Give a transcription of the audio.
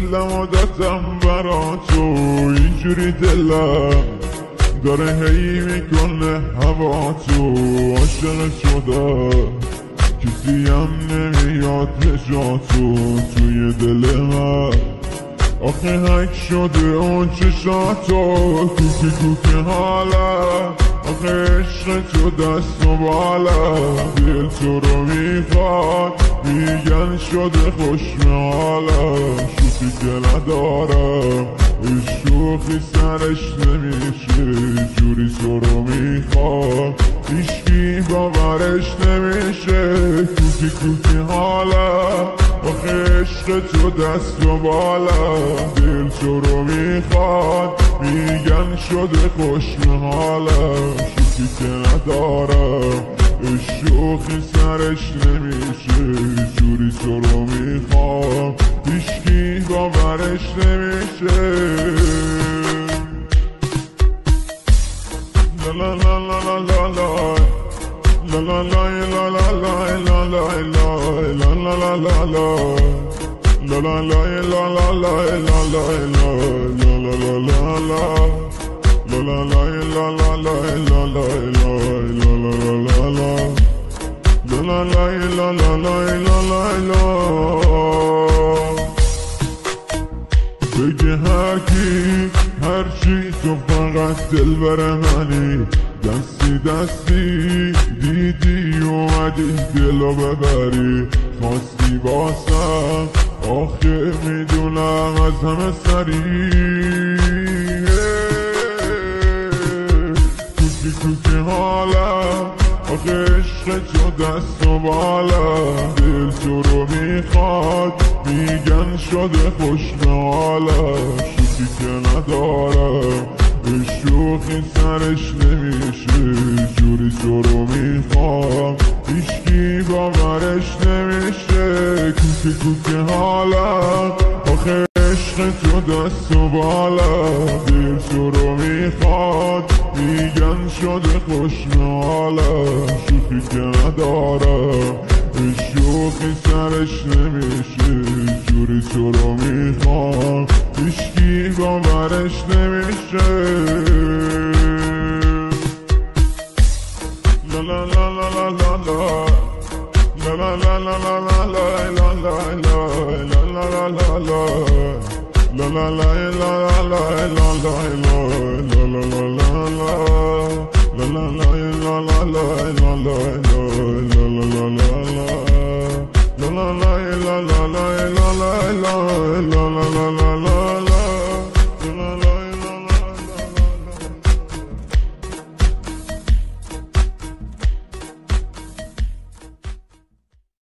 دلمو دادم برا تو، اینجوری دلم داره هی میکنه هوا تو. عاشق شدم کسی هم نمیاد نجاتو توی دل من، آخه حک شده اون چشاتو. کوکی کوکی حالم، آخه عشق تو دست و بالم. دل تو رو میخواد میگن شده خوشم حالم. شوخی که ندارم شوخی سرش نمیشه، جوری تو رو میخواد هیچکی باورش نمیشه. کوکی کوکی حالم، آخه عشق تو دست و بالم. دل تو رو میخواد میگن شده خوشم حالم. شوخی که ندارم شوخی سرش نمیشه، جوری تو رو میخوام هیچکی باورش نمیشه. لا لا لا لا لا لا La la la la la la la la la la la la la la La la la la la la la la la la la la la la La la la la la la la la la la la la la La la la la la la la la بگه هر کی هر چی، تو فقط دلبر منی. دستی دستی دیدی اومدی دلو ببری، خواستی باسم آخه میدونم از همه سری. کوکی کوکی حالم، آخه عشق تو دست و بالم. دل تو رو میخواد میگن شده خوشم حالم. شوخی که ندارم شوخی سرش نمیشه، جوری تو رو میخوام هیچکی باورش نمیشه. کوکی کوکی حالم، آخه عشق تو دست و بالم. دل تو رو میخواد میگن شده خوشم حالم. شوخی که ندارم شوخی سرش نمیشه، جوری تو رو میخوام هیچکی باورش نمیشه. لا لا لا لا لا لا لا لا لا لا لا لا لا لا لا لا لا La la la la la la la la la la la la la la La la la la la la la la la la la la la la La la la la la la la la la la la la la